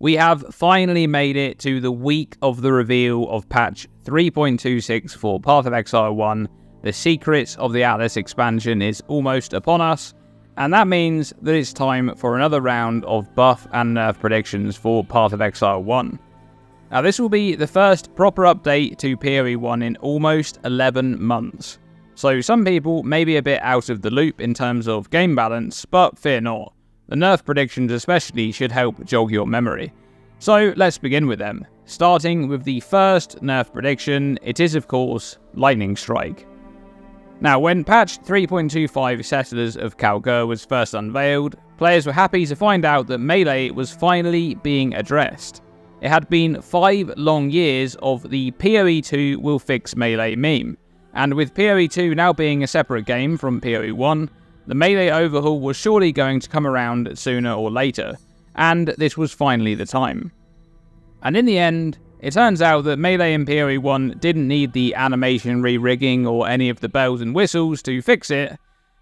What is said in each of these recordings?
We have finally made it to the week of the reveal of patch 3.26 for Path of Exile 1. The secrets of the Atlas expansion is almost upon us, and that means that it's time for another round of buff and nerf predictions for Path of Exile 1. Now this will be the first proper update to PoE 1 in almost 11 months. So some people may be a bit out of the loop in terms of game balance, but fear not. The nerf predictions especially should help jog your memory. So let's begin with them. Starting with the first nerf prediction, it is of course Lightning Strike. Now when patch 3.25 Settlers of Kalgur was first unveiled, players were happy to find out that melee was finally being addressed. It had been 5 long years of the PoE 2 will fix melee meme, and with PoE 2 now being a separate game from PoE 1, the melee overhaul was surely going to come around sooner or later, and this was finally the time. And in the end, it turns out that melee in PoE 1 didn't need the animation re-rigging or any of the bells and whistles to fix it.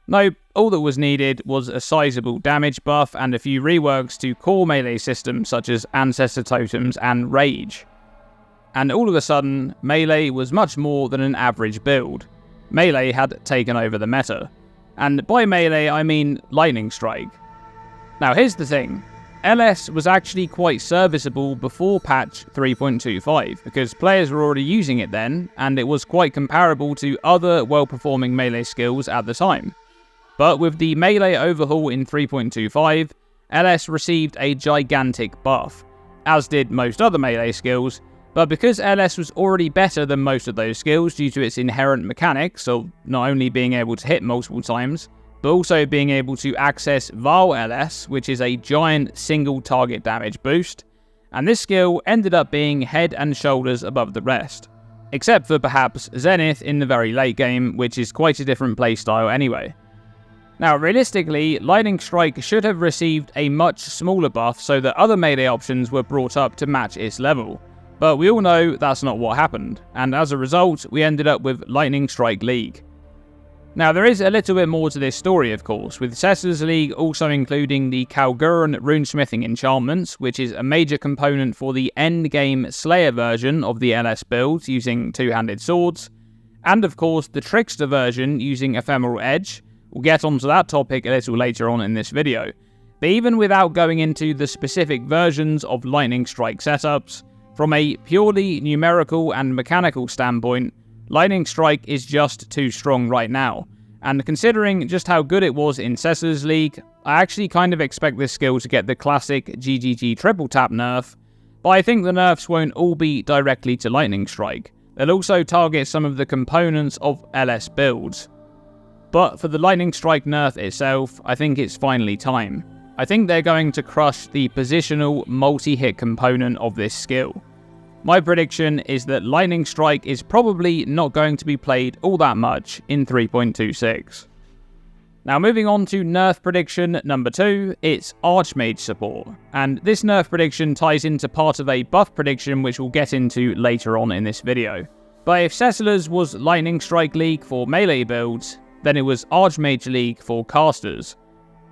No, all that was needed was a sizable damage buff and a few reworks to core melee systems such as Ancestor Totems and Rage. And all of a sudden, melee was much more than an average build. Melee had taken over the meta. And by melee, I mean Lightning Strike. Now here's the thing. LS was actually quite serviceable before patch 3.25, because players were already using it then, and it was quite comparable to other well-performing melee skills at the time. But with the melee overhaul in 3.25, LS received a gigantic buff, as did most other melee skills, but because LS was already better than most of those skills due to its inherent mechanics of not only being able to hit multiple times, but also being able to access Val LS, which is a giant single target damage boost, and this skill ended up being head and shoulders above the rest. Except for perhaps Zenith in the very late game, which is quite a different playstyle anyway. Now realistically, Lightning Strike should have received a much smaller buff so that other melee options were brought up to match its level, but we all know that's not what happened, and as a result we ended up with Lightning Strike League. Now there is a little bit more to this story of course, with Settlers League also including the Kalguran runesmithing enchantments, which is a major component for the endgame Slayer version of the LS build using two-handed swords, and of course the Trickster version using Ephemeral Edge. We'll get onto that topic a little later on in this video. But even without going into the specific versions of Lightning Strike setups, from a purely numerical and mechanical standpoint, Lightning Strike is just too strong right now, and considering just how good it was in Settlers League, I actually kind of expect this skill to get the classic GGG triple tap nerf, but I think the nerfs won't all be directly to Lightning Strike. They'll also target some of the components of LS builds. But for the Lightning Strike nerf itself, I think it's finally time. I think they're going to crush the positional multi-hit component of this skill. My prediction is that Lightning Strike is probably not going to be played all that much in 3.26. Now moving on to nerf prediction number 2, it's Archmage support, and this nerf prediction ties into part of a buff prediction which we'll get into later on in this video. But if Settlers was Lightning Strike League for melee builds, then it was Archmage League for casters.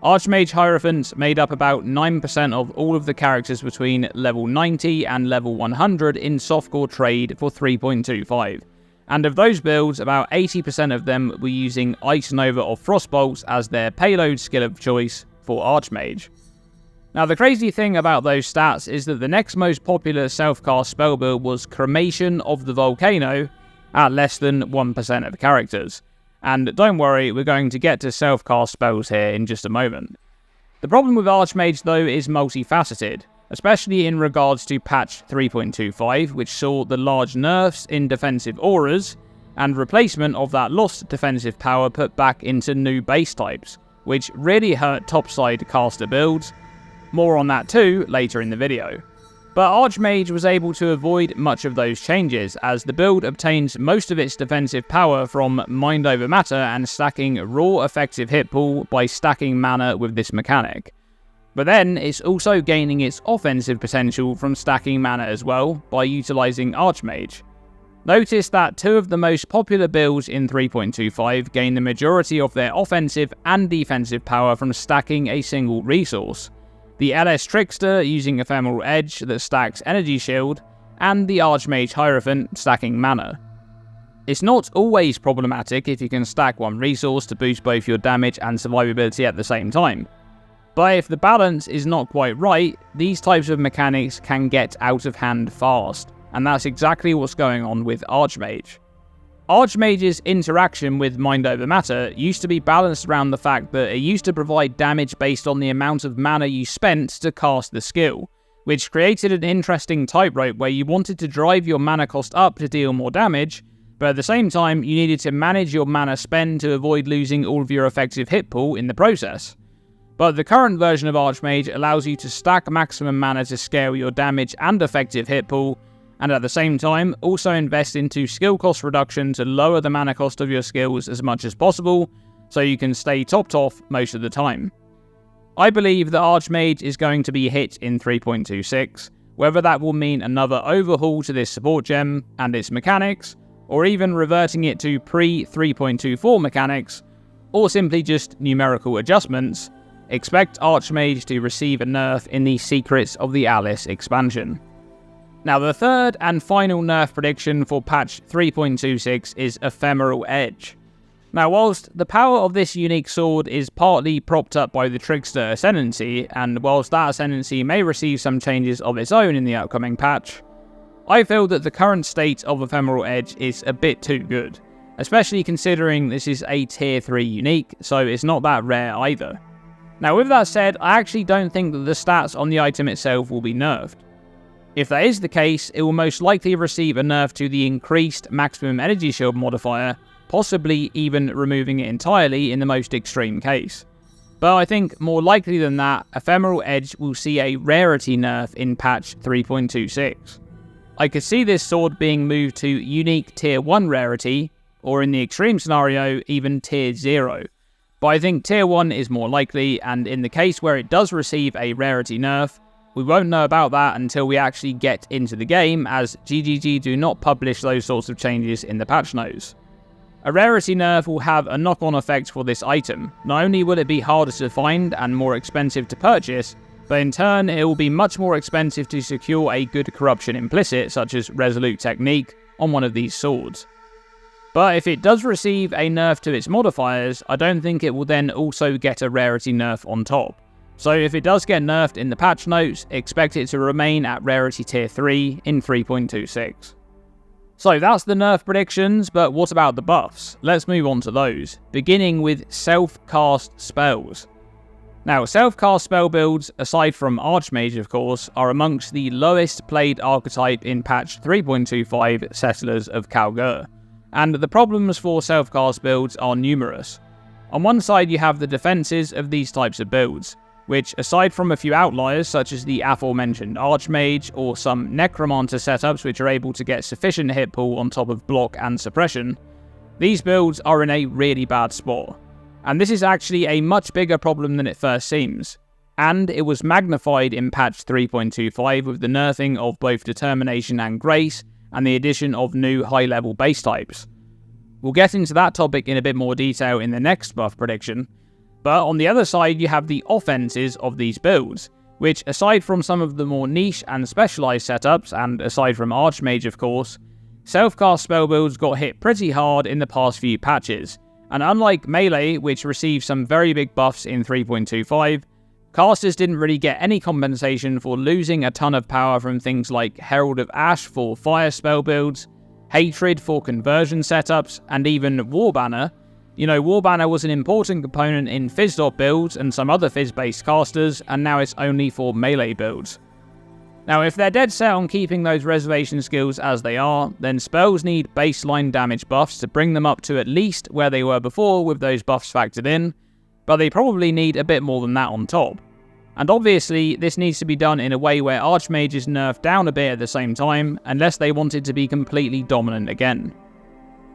Archmage Hierophants made up about 9% of all of the characters between level 90 and level 100 in softcore trade for 3.25, and of those builds, about 80% of them were using Ice Nova or Frostbolts as their payload skill of choice for Archmage. Now the crazy thing about those stats is that the next most popular self-cast spell build was Cremation of the Volcano at less than 1% of characters. And don't worry, we're going to get to self-cast spells here in just a moment. The problem with Archmage though is multifaceted, especially in regards to patch 3.25, which saw the large nerfs in defensive auras, and replacement of that lost defensive power put back into new base types, which really hurt topside caster builds. More on that too later in the video. But Archmage was able to avoid much of those changes, as the build obtains most of its defensive power from Mind Over Matter and stacking raw effective hit pool by stacking mana with this mechanic. But then it's also gaining its offensive potential from stacking mana as well by utilising Archmage. Notice that 2 of the most popular builds in 3.25 gain the majority of their offensive and defensive power from stacking a single resource. the LS Trickster using Ephemeral Edge that stacks Energy Shield, and the Archmage Hierophant stacking Mana. It's not always problematic if you can stack one resource to boost both your damage and survivability at the same time. But if the balance is not quite right, these types of mechanics can get out of hand fast, and that's exactly what's going on with Archmage. Archmage's interaction with Mind Over Matter used to be balanced around the fact that it used to provide damage based on the amount of mana you spent to cast the skill, which created an interesting tightrope where you wanted to drive your mana cost up to deal more damage, but at the same time you needed to manage your mana spend to avoid losing all of your effective hit pool in the process. But the current version of Archmage allows you to stack maximum mana to scale your damage and effective hit pool, and at the same time also invest into skill cost reduction to lower the mana cost of your skills as much as possible, so you can stay topped off most of the time. I believe that Archmage is going to be hit in 3.26, whether that will mean another overhaul to this support gem and its mechanics, or even reverting it to pre-3.24 mechanics, or simply just numerical adjustments. Expect Archmage to receive a nerf in the Secrets of the Alice expansion. Now, the third and final nerf prediction for patch 3.26 is Ephemeral Edge. Now, whilst the power of this unique sword is partly propped up by the Trickster Ascendancy, and whilst that Ascendancy may receive some changes of its own in the upcoming patch, I feel that the current state of Ephemeral Edge is a bit too good, especially considering this is a tier 3 unique, so it's not that rare either. Now, with that said, I actually don't think that the stats on the item itself will be nerfed. If that is the case, it will most likely receive a nerf to the increased maximum energy shield modifier, possibly even removing it entirely in the most extreme case. But I think more likely than that, Ephemeral Edge will see a rarity nerf in patch 3.26. I could see this sword being moved to unique tier 1 rarity, or in the extreme scenario, even tier 0. But I think tier 1 is more likely, and in the case where it does receive a rarity nerf, we won't know about that until we actually get into the game, as GGG do not publish those sorts of changes in the patch notes. A rarity nerf will have a knock-on effect for this item. Not only will it be harder to find and more expensive to purchase, but in turn it will be much more expensive to secure a good corruption implicit, such as Resolute Technique, on one of these swords. But if it does receive a nerf to its modifiers, I don't think it will then also get a rarity nerf on top. So if it does get nerfed in the patch notes, expect it to remain at rarity tier 3 in 3.26. So that's the nerf predictions, but what about the buffs? Let's move on to those, beginning with self-cast spells. Now, self-cast spell builds, aside from Archmage of course, are amongst the lowest played archetype in patch 3.25 Settlers of Kalgur, and the problems for self-cast builds are numerous. On one side you have the defenses of these types of builds, which, aside from a few outliers such as the aforementioned Archmage or some Necromancer setups which are able to get sufficient hit pool on top of block and suppression, these builds are in a really bad spot. And this is actually a much bigger problem than it first seems, and it was magnified in patch 3.25 with the nerfing of both Determination and Grace and the addition of new high-level base types. We'll get into that topic in a bit more detail in the next buff prediction. But on the other side, you have the offenses of these builds, which, aside from some of the more niche and specialized setups, and aside from Archmage of course, self-cast spell builds got hit pretty hard in the past few patches, and unlike Melee, which received some very big buffs in 3.25, casters didn't really get any compensation for losing a ton of power from things like Herald of Ash for fire spell builds, Hatred for conversion setups, and even Warbanner. You know, Warbanner was an important component in Fizz builds and some other Fizz-based casters, and now it's only for melee builds. Now, if they're dead set on keeping those reservation skills as they are, then spells need baseline damage buffs to bring them up to at least where they were before with those buffs factored in, but they probably need a bit more than that on top. And obviously, this needs to be done in a way where Archmage is nerfed down a bit at the same time, unless they want it to be completely dominant again.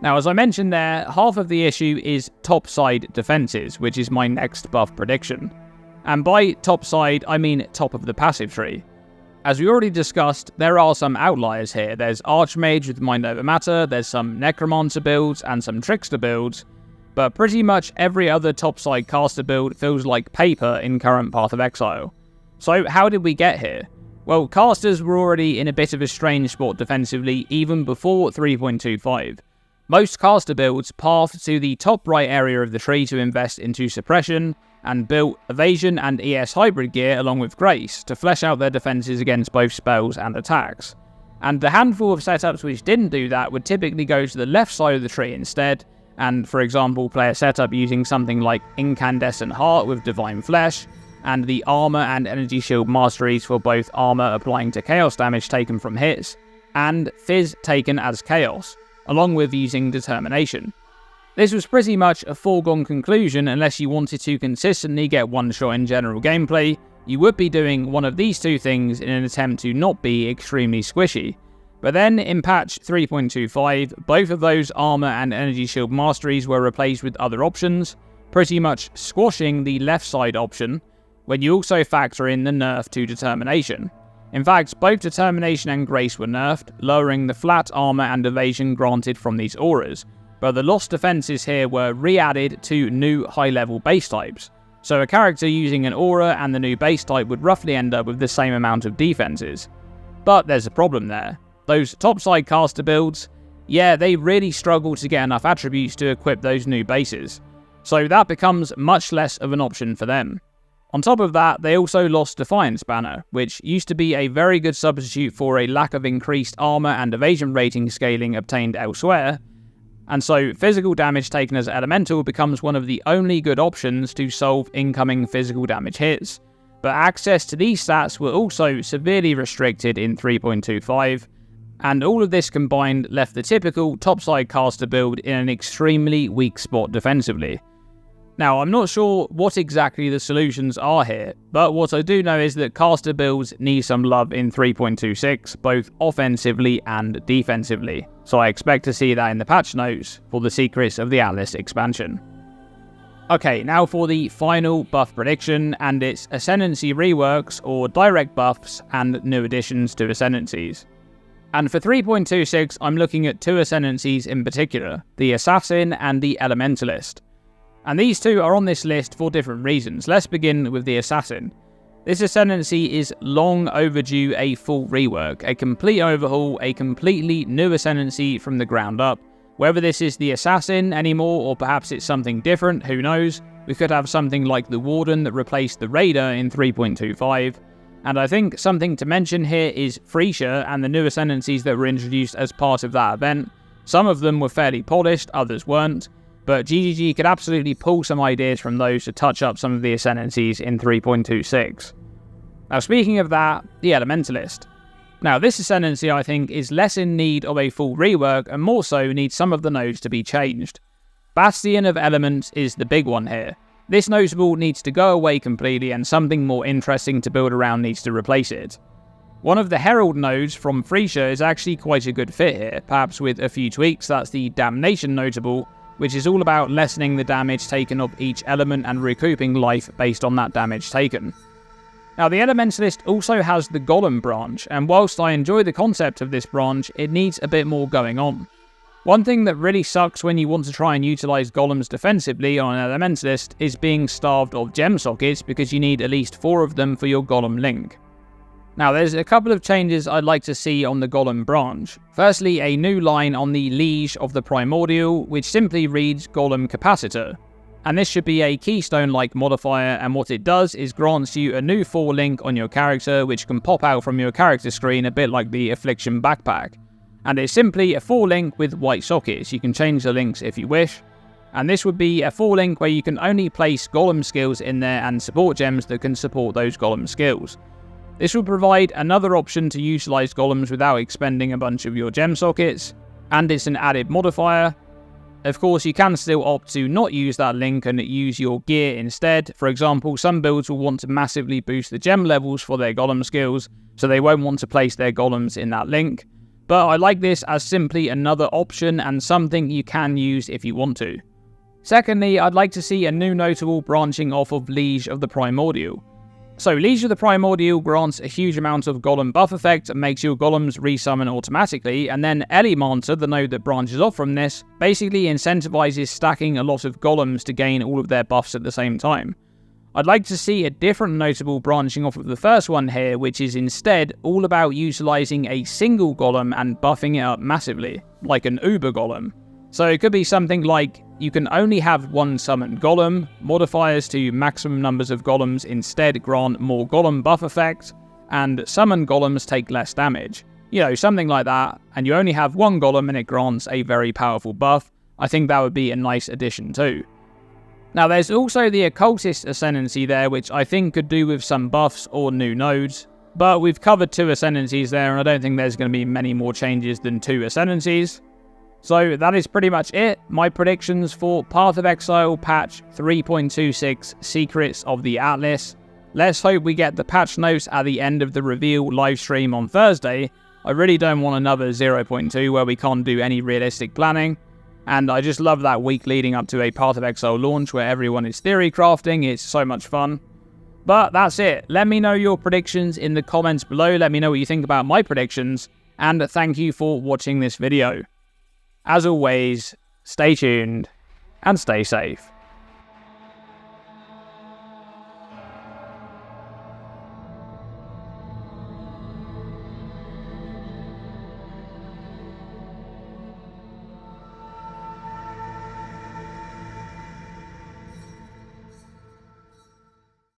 Now, as I mentioned there, half of the issue is topside defenses, which is my next buff prediction. And by topside, I mean top of the passive tree. As we already discussed, there are some outliers here. There's Archmage with Mind Over Matter, there's some Necromancer builds, and some Trickster builds, but pretty much every other topside caster build feels like paper in current Path of Exile. So how did we get here? Well, casters were already in a bit of a strange spot defensively even before 3.25. Most caster builds pathed to the top right area of the tree to invest into suppression, and built evasion and ES hybrid gear along with grace to flesh out their defenses against both spells and attacks. And the handful of setups which didn't do that would typically go to the left side of the tree instead, and for example play a setup using something like Incandescent Heart with Divine Flesh, and the armor and energy shield masteries for both armor applying to chaos damage taken from hits, and fizz taken as chaos, along with using determination. This was pretty much a foregone conclusion unless you wanted to consistently get one shot in general gameplay. You would be doing one of these two things in an attempt to not be extremely squishy. But then in patch 3.25, both of those armor and energy shield masteries were replaced with other options, pretty much squashing the left side option, when you also factor in the nerf to determination. In fact, both determination and grace were nerfed, lowering the flat armor and evasion granted from these auras, but the lost defenses here were re-added to new high-level base types. So a character using an aura and the new base type would roughly end up with the same amount of defenses. But there's a problem there. Those topside caster builds, yeah, they really struggle to get enough attributes to equip those new bases. So that becomes much less of an option for them. On top of that, they also lost Defiance Banner, which used to be a very good substitute for a lack of increased armor and evasion rating scaling obtained elsewhere, and so physical damage taken as elemental becomes one of the only good options to solve incoming physical damage hits. But access to these stats were also severely restricted in 3.25, and all of this combined left the typical topside caster build in an extremely weak spot defensively. Now, I'm not sure what exactly the solutions are here, but what I do know is that caster builds need some love in 3.26, both offensively and defensively, so I expect to see that in the patch notes for the Secrets of the Atlas expansion. Okay, now for the final buff prediction, and it's Ascendancy Reworks or direct buffs and new additions to Ascendancies. And for 3.26, I'm looking at two Ascendancies in particular, the Assassin and the Elementalist. And these two are on this list for different reasons. Let's begin with the Assassin. This Ascendancy is long overdue a full rework, a complete overhaul, a completely new Ascendancy from the ground up. Whether this is the Assassin anymore or perhaps it's something different, who knows? We could have something like the Warden that replaced the Raider in 3.25. And I think something to mention here is Freesia and the new Ascendancies that were introduced as part of that event. Some of them were fairly polished, others weren't. But GGG could absolutely pull some ideas from those to touch up some of the Ascendancies in 3.26. Now speaking of that, the Elementalist. Now this Ascendancy I think is less in need of a full rework and more so needs some of the nodes to be changed. Bastion of Elements is the big one here. This notable needs to go away completely and something more interesting to build around needs to replace it. One of the Herald nodes from Freesia is actually quite a good fit here, perhaps with a few tweaks. That's the Damnation notable, which is all about lessening the damage taken of each element and recouping life based on that damage taken. Now the Elementalist also has the Golem branch, and whilst I enjoy the concept of this branch, it needs a bit more going on. One thing that really sucks when you want to try and utilise golems defensively on an Elementalist is being starved of gem sockets because you need at least 4 of them for your golem link. Now there's a couple of changes I'd like to see on the Golem branch. Firstly, a new line on the Liege of the Primordial, which simply reads Golem Capacitor. And this should be a keystone-like modifier, and what it does is grants you a new 4 link on your character which can pop out from your character screen a bit like the Affliction backpack. And it's simply a 4 link with white sockets. You can change the links if you wish. And this would be a 4 link where you can only place Golem skills in there and support gems that can support those Golem skills. This will provide another option to utilise golems without expending a bunch of your gem sockets, and it's an added modifier. Of course, you can still opt to not use that link and use your gear instead. For example, some builds will want to massively boost the gem levels for their golem skills, so they won't want to place their golems in that link. But I like this as simply another option and something you can use if you want to. Secondly, I'd like to see a new notable branching off of Liege of the Primordial. So Liege of the Primordial grants a huge amount of golem buff effect and makes your golems resummon automatically, and then Elementor, the node that branches off from this, basically incentivizes stacking a lot of golems to gain all of their buffs at the same time. I'd like to see a different notable branching off of the first one here, which is instead all about utilising a single golem and buffing it up massively, like an uber golem. So it could be something like, you can only have one summoned golem, modifiers to maximum numbers of golems instead grant more golem buff effect, and summoned golems take less damage. You know, something like that, and you only have one golem and it grants a very powerful buff. I think that would be a nice addition too. Now there's also the Occultist Ascendancy there, which I think could do with some buffs or new nodes, but we've covered 2 Ascendancies there and I don't think there's going to be many more changes than 2 Ascendancies. So that is pretty much it, my predictions for Path of Exile patch 3.26 Secrets of the Atlas. Let's hope we get the patch notes at the end of the reveal livestream on Thursday. I really don't want another 0.2 where we can't do any realistic planning. And I just love that week leading up to a Path of Exile launch where everyone is theory crafting. It's so much fun. But that's it. Let me know your predictions in the comments below. Let me know what you think about my predictions. And thank you for watching this video. As always, stay tuned and stay safe.